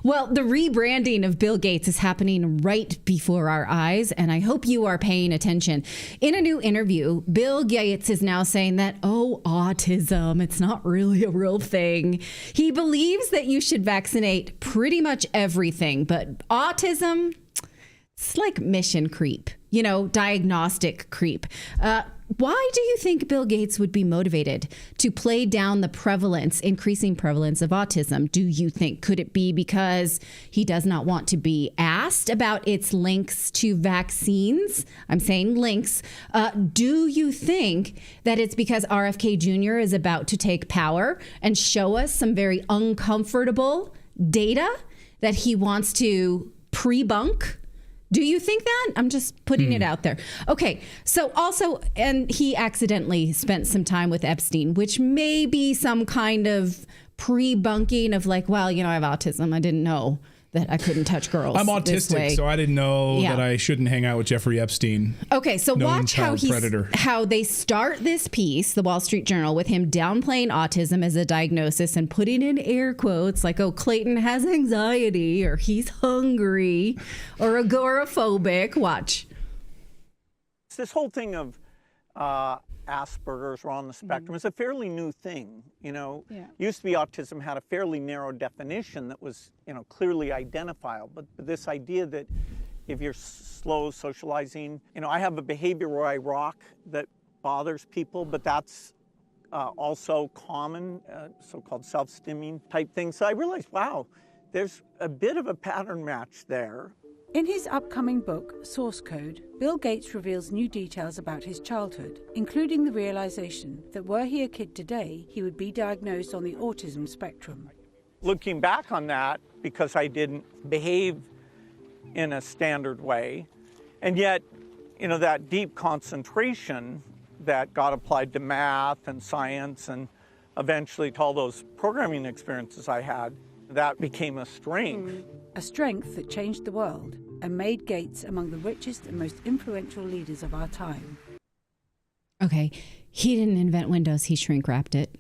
Well, the rebranding of Bill Gates is happening right before our eyes, and I hope you are paying attention. In a new interview, Bill Gates is now saying that, autism, it's not really a real thing. He believes that you should vaccinate pretty much everything, but autism, it's like mission creep, diagnostic creep. Why do you think Bill Gates would be motivated to play down the increasing prevalence of autism? Do you think? Could it be because he does not want to be asked about its links to vaccines? I'm saying links. Do you think that it's because RFK Jr. is about to take power and show us some very uncomfortable data that he wants to pre-bunk? Do you think that? I'm just putting it out there. Okay. So also, and he accidentally spent some time with Epstein, which may be some kind of pre-bunking of like, well, I have autism. I didn't know that I couldn't touch girls. I'm autistic, so I didn't know that I shouldn't hang out with Jeffrey Epstein. Okay, so watch how they start this piece, the Wall Street Journal, with him downplaying autism as a diagnosis and putting in air quotes like, Clayton has anxiety, or he's hungry, or agoraphobic. Watch. It's this whole thing of Asperger's or on the spectrum is a fairly new thing. Used to be autism had a fairly narrow definition that was, clearly identifiable. But this idea that if you're slow socializing, I have a behavior where I rock that bothers people, but that's also common, so-called self-stimming type thing. So I realized, wow, there's a bit of a pattern match there. In his upcoming book, Source Code, Bill Gates reveals new details about his childhood, including the realization that were he a kid today, he would be diagnosed on the autism spectrum. Looking back on that, because I didn't behave in a standard way, and yet, that deep concentration that got applied to math and science and eventually to all those programming experiences I had, that became a strength. A strength that changed the world and made Gates among the richest and most influential leaders of our time. Okay, he didn't invent Windows, he shrink wrapped it.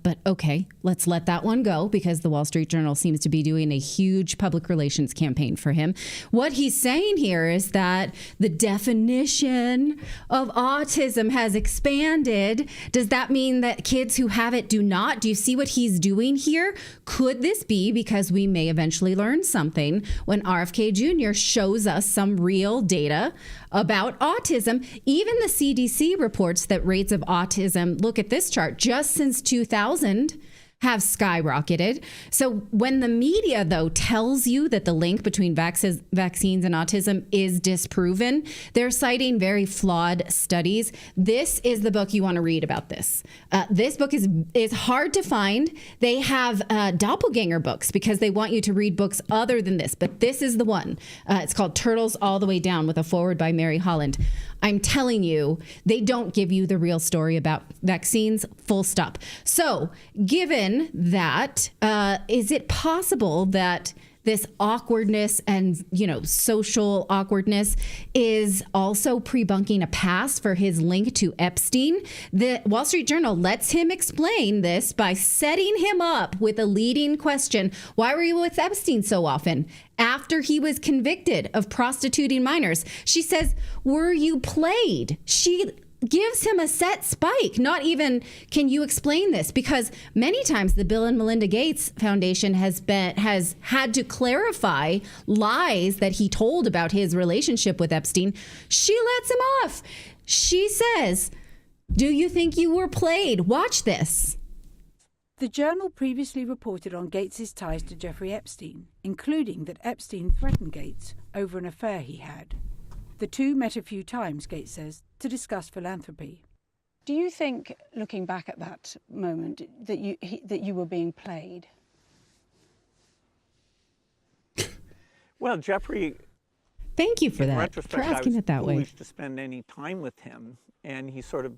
But okay, let's let that one go because the Wall Street Journal seems to be doing a huge public relations campaign for him. What he's saying here is that the definition of autism has expanded. Does that mean that kids who have it do not? Do you see what he's doing here? Could this be because we may eventually learn something when RFK Jr. shows us some real data about autism? Even the CDC reports that rates of autism, look at this chart, just since 2000 have skyrocketed. So when the media, though, tells you that the link between vaccines and autism is disproven, they're citing very flawed studies. This is the book you want to read about this. This book is hard to find. They have doppelganger books because they want you to read books other than this. But this is the one. It's called Turtles All the Way Down with a foreword by Mary Holland. I'm telling you, they don't give you the real story about vaccines, full stop. So given that, is it possible that this awkwardness and, social awkwardness is also pre-bunking a pass for his link to Epstein? The Wall Street Journal lets him explain this by setting him up with a leading question. Why were you with Epstein so often? After he was convicted of prostituting minors, she says, were you played? She gives him a set spike. Not even, can you explain this? Because many times the Bill and Melinda Gates Foundation has had to clarify lies that he told about his relationship with Epstein. She lets him off. She says, do you think you were played? Watch this. The Journal previously reported on Gates' ties to Jeffrey Epstein, including that Epstein threatened Gates over an affair he had. The two met a few times, Gates says, to discuss philanthropy. Do you think, looking back at that moment, that you were being played? Well, Jeffrey, thank you for that, for asking it that way. I was foolish to spend any time with him, and he sort of,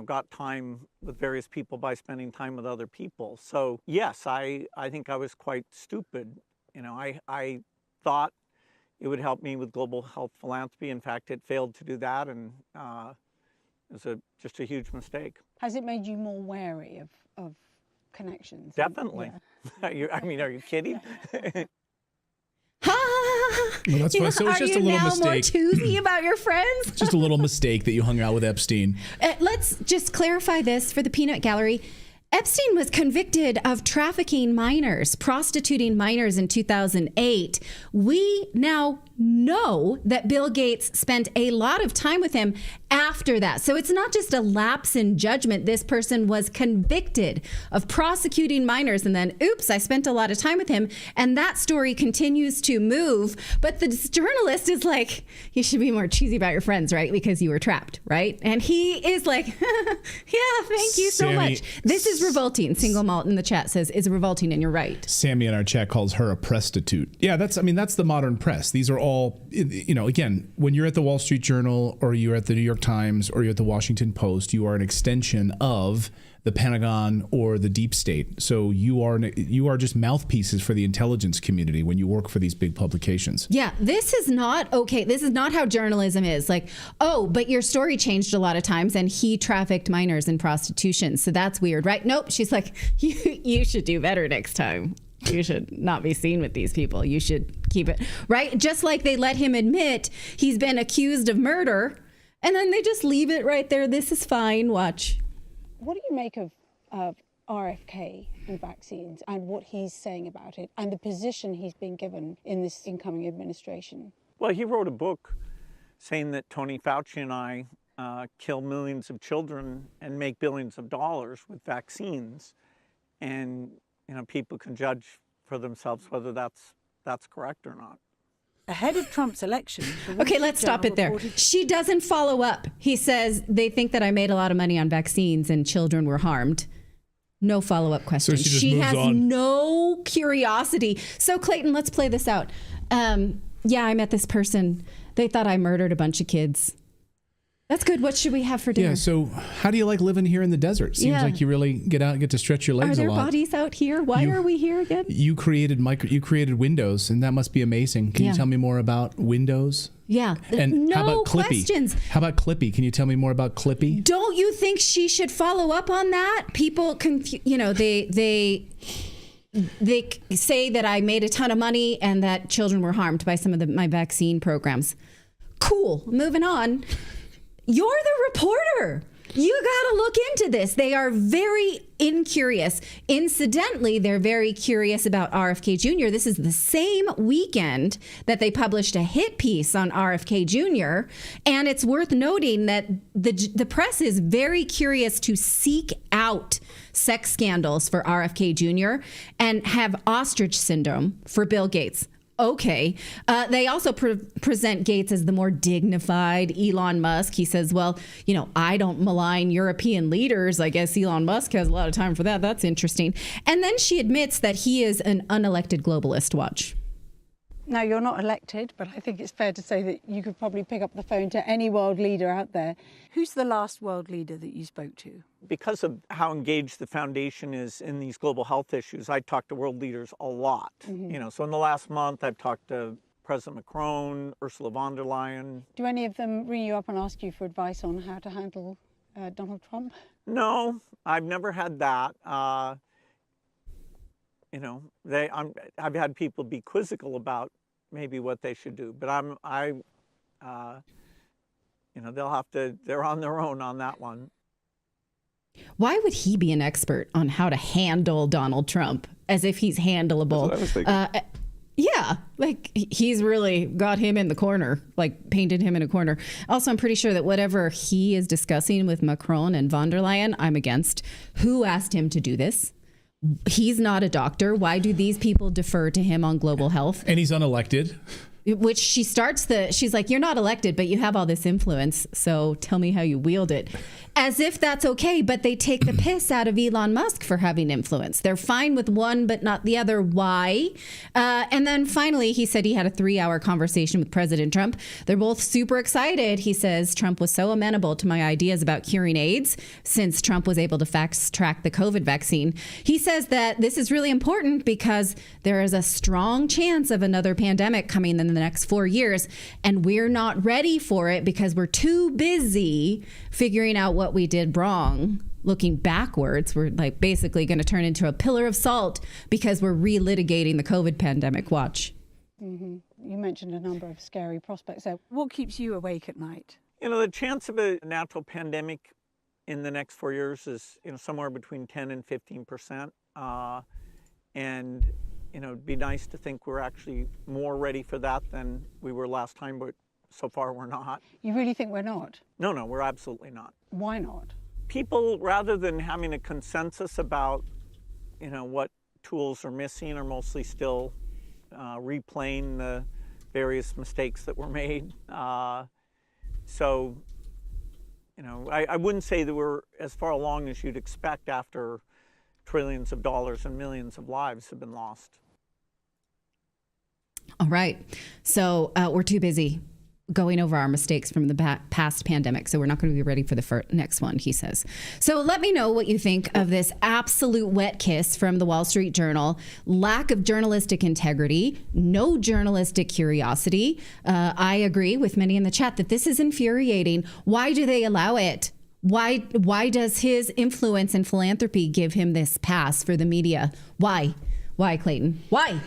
got time with various people by spending time with other people. So yes, I think I was quite stupid. I thought it would help me with global health philanthropy. In fact, it failed to do that, and it was just a huge mistake. Has it made you more wary of connections? Definitely. Yeah. Are you kidding? Well, that's fine. So it's just a little now mistake. More choosy about your friends? Just a little mistake that you hung out with Epstein. Let's just clarify this for the peanut gallery. Epstein was convicted of trafficking minors, prostituting minors in 2008. We now know that Bill Gates spent a lot of time with him after that. So it's not just a lapse in judgment. This person was convicted of prosecuting minors and then, oops, I spent a lot of time with him. And that story continues to move. But the journalist is like, you should be more choosy about your friends, right? Because you were trapped, right? And he is like, yeah, thank you so much. This is revolting. Single Malt in the chat says it's revolting, and you're right. Sammy in our chat calls her a prostitute. Yeah, that's the modern press. These are all, again, when you're at the Wall Street Journal or you're at the New York Times or you're at the Washington Post, you are an extension of the Pentagon or the deep state. So you are just mouthpieces for the intelligence community when you work for these big publications. Yeah, this is not okay. This is not how journalism is. Like, oh, but your story changed a lot of times and he trafficked minors in prostitution. So that's weird, right? Nope. She's like, you should do better next time. You should not be seen with these people. You should keep it, right? Just like they let him admit he's been accused of murder and then they just leave it right there. This is fine. Watch. What do you make of RFK and vaccines and what he's saying about it and the position he's been given in this incoming administration? Well, he wrote a book saying that Tony Fauci and I kill millions of children and make billions of dollars with vaccines. And, people can judge for themselves whether that's correct or not. Ahead of Trump's election. Okay, let's stop it there. She doesn't follow up. He says they think that I made a lot of money on vaccines and children were harmed. No follow-up question. So she has on. No curiosity. So Clayton, let's play this out. Yeah, I met this person. They thought I murdered a bunch of kids. That's good. What should we have for dinner? Yeah, so how do you like living here in the desert? Seems like you really get out and get to stretch your legs a lot. Are there bodies out here? Why are we here again? You created Windows, and that must be amazing. Can you tell me more about Windows? Yeah. And how about Clippy? Questions. How about Clippy? Can you tell me more about Clippy? Don't you think she should follow up on that? People they say that I made a ton of money and that children were harmed by some of my vaccine programs. Cool. Moving on. You're the reporter. You got to look into this. They are very incurious. Incidentally, they're very curious about RFK Jr. This is the same weekend that they published a hit piece on RFK Jr. And it's worth noting that the press is very curious to seek out sex scandals for RFK Jr. and have ostrich syndrome for Bill Gates. Okay. They also present Gates as the more dignified Elon Musk. He says, well, I don't malign European leaders. I guess Elon Musk has a lot of time for that. That's interesting. And then she admits that he is an unelected globalist. Watch. Now, you're not elected, but I think it's fair to say that you could probably pick up the phone to any world leader out there. Who's the last world leader that you spoke to? Because of how engaged the foundation is in these global health issues, I talk to world leaders a lot. Mm-hmm. So in the last month, I've talked to President Macron, Ursula von der Leyen. Do any of them ring you up and ask you for advice on how to handle Donald Trump? No, I've never had that. I've had people be quizzical about maybe what they should do, but they're on their own on that one. Why would he be an expert on how to handle Donald Trump as if he's handleable? That's what I was thinking. Yeah, like he's really got him in the corner, like painted him in a corner. Also, I'm pretty sure that whatever he is discussing with Macron and von der Leyen, I'm against. Who asked him to do this? He's not a doctor. Why do these people defer to him on global health? And he's unelected. Which she's like, you're not elected, but you have all this influence. So tell me how you wield it. As if that's okay, but they take the piss out of Elon Musk for having influence. They're fine with one, but not the other. Why? And then finally, he said he had a 3-hour conversation with President Trump. They're both super excited. He says Trump was so amenable to my ideas about curing AIDS since Trump was able to fast track the COVID vaccine. He says that this is really important because there is a strong chance of another pandemic coming in in the next 4 years, and we're not ready for it because we're too busy figuring out what we did wrong. Looking backwards, we're like basically going to turn into a pillar of salt because we're relitigating the COVID pandemic. Watch. Mm-hmm. You mentioned a number of scary prospects. So What keeps you awake at night? The chance of a natural pandemic in the next 4 years is, somewhere between 10 and 15%. And, it'd be nice to think we're actually more ready for that than we were last time, but so far we're not. you really think we're not? No, we're absolutely not. Why not? People, rather than having a consensus about, what tools are missing, are mostly still replaying the various mistakes that were made. So, I wouldn't say that we're as far along as you'd expect after trillions of dollars and millions of lives have been lost. All right. So we're too busy going over our mistakes from the past pandemic. So we're not going to be ready for the next one, he says. So let me know what you think of this absolute wet kiss from the Wall Street Journal. Lack of journalistic integrity, no journalistic curiosity. I agree with many in the chat that this is infuriating. Why do they allow it? Why does his influence and philanthropy give him this pass for the media? Why, Clayton? Why?